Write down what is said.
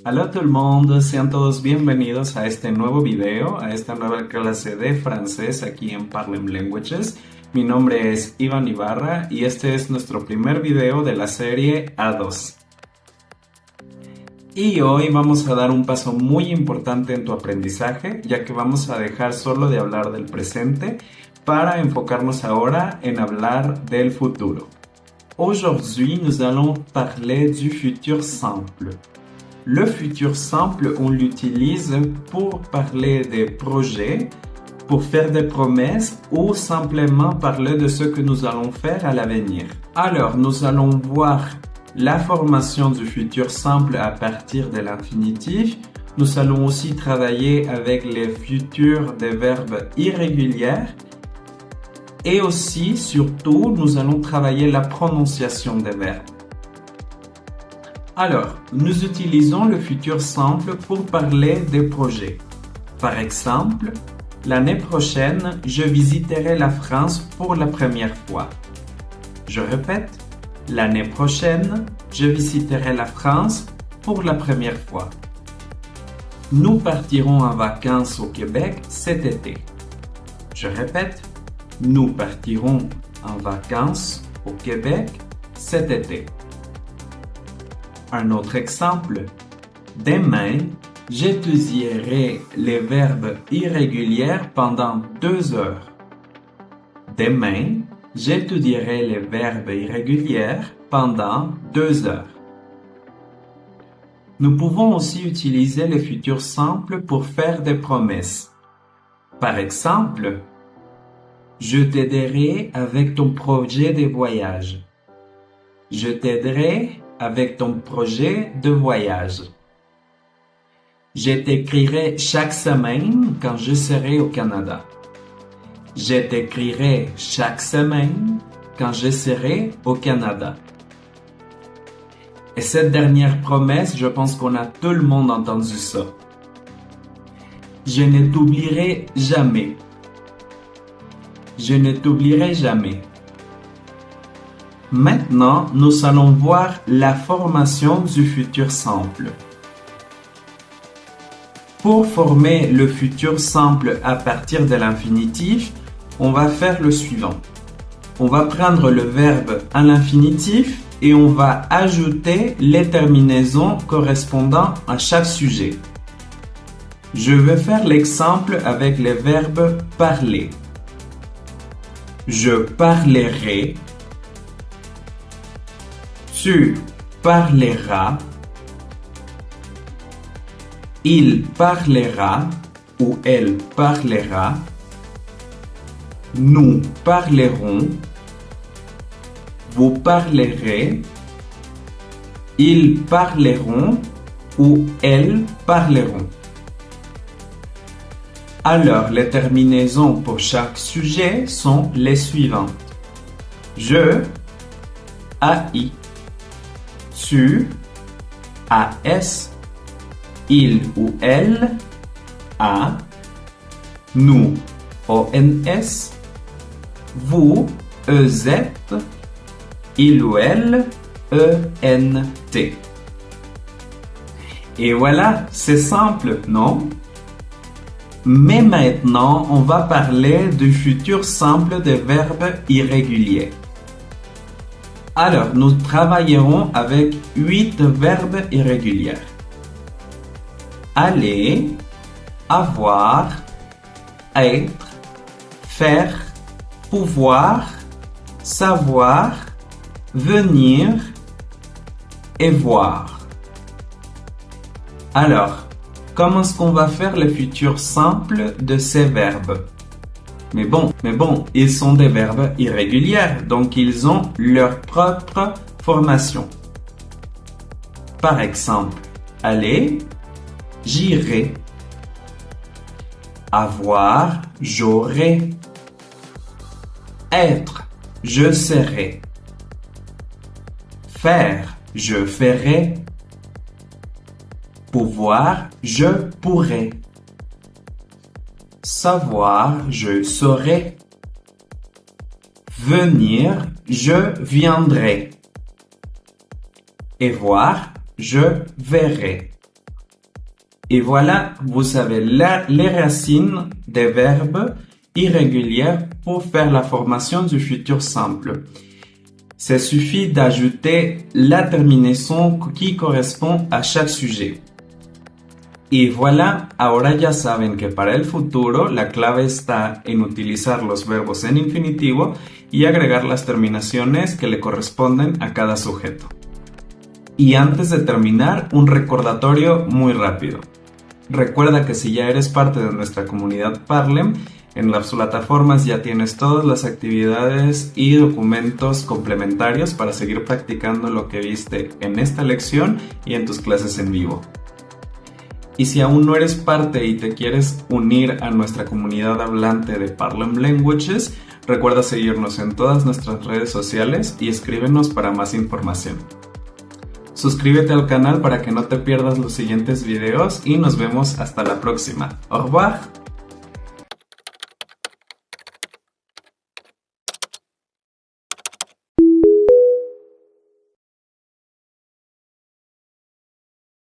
Hola a todo el mundo, sean todos bienvenidos a este nuevo video, a esta nueva clase de francés aquí en Parlem Languages. Mi nombre es Iván Ibarra y este es nuestro primer video de la serie A2. Y hoy vamos a dar un paso muy importante en tu aprendizaje, ya que vamos a dejar solo de hablar del presente para enfocarnos ahora en hablar del futuro. Aujourd'hui, nous allons parler du futur simple. Le futur simple, on l'utilise pour parler des projets, pour faire des promesses ou simplement parler de ce que nous allons faire à l'avenir. Alors, nous allons voir la formation du futur simple à partir de l'infinitif. Nous allons aussi travailler avec les futurs des verbes irréguliers. Et aussi, surtout, nous allons travailler la prononciation des verbes. Alors, nous utilisons le futur simple pour parler des projets. Par exemple, l'année prochaine, je visiterai la France pour la première fois. Je répète, l'année prochaine, je visiterai la France pour la première fois. Nous partirons en vacances au Québec cet été. Je répète, nous partirons en vacances au Québec cet été. Un autre exemple. Demain, j'étudierai les verbes irréguliers pendant 2 heures. Demain, j'étudierai les verbes irréguliers pendant 2 heures. Nous pouvons aussi utiliser le futur simple pour faire des promesses. Par exemple, je t'aiderai avec ton projet de voyage. Je t'aiderai avec ton projet de voyage. Je t'écrirai chaque semaine quand je serai au Canada. Je t'écrirai chaque semaine quand je serai au Canada. Et cette dernière promesse, je pense qu'on a tout le monde entendu ça. Je ne t'oublierai jamais. Je ne t'oublierai jamais. Maintenant, nous allons voir la formation du futur simple. Pour former le futur simple à partir de l'infinitif, on va faire le suivant. On va prendre le verbe à l'infinitif et on va ajouter les terminaisons correspondant à chaque sujet. Je vais faire l'exemple avec les verbes parler. Je parlerai. Tu parleras. Il parlera ou elle parlera. Nous parlerons. Vous parlerez. Ils parleront ou elles parleront. Alors, les terminaisons pour chaque sujet sont les suivantes. Je, AI. Tu, AS. Il ou elle, A. Nous, ONS. Vous, EZ. Il ou elle, ENT. Et voilà, c'est simple, non? Mais maintenant, on va parler du futur simple des verbes irréguliers. Alors, nous travaillerons avec 8 verbes irréguliers. Aller, avoir, être, faire, pouvoir, savoir, venir et voir. Alors, comment est-ce qu'on va faire le futur simple de ces verbes? Mais bon, ils sont des verbes irréguliers, donc ils ont leur propre formation. Par exemple, aller, j'irai. Avoir, j'aurai. Être, je serai. Faire, je ferai. Pouvoir, je pourrai. Savoir, je saurai. Venir, je viendrai. Et voir, je verrai. Et voilà, vous avez les racines des verbes irréguliers pour faire la formation du futur simple. Ça suffit d'ajouter la terminaison qui correspond a chaque sujet. Y voilà, ahora ya saben que para el futuro la clave está en utilizar los verbos en infinitivo y agregar las terminaciones que le corresponden a cada sujeto. Y antes de terminar, un recordatorio muy rápido. Recuerda que si ya eres parte de nuestra comunidad Parlem, en las plataformas ya tienes todas las actividades y documentos complementarios para seguir practicando lo que viste en esta lección y en tus clases en vivo. Y si aún no eres parte y te quieres unir a nuestra comunidad hablante de Parlem Languages, recuerda seguirnos en todas nuestras redes sociales y escríbenos para más información. Suscríbete al canal para que no te pierdas los siguientes videos y nos vemos hasta la próxima. Au revoir!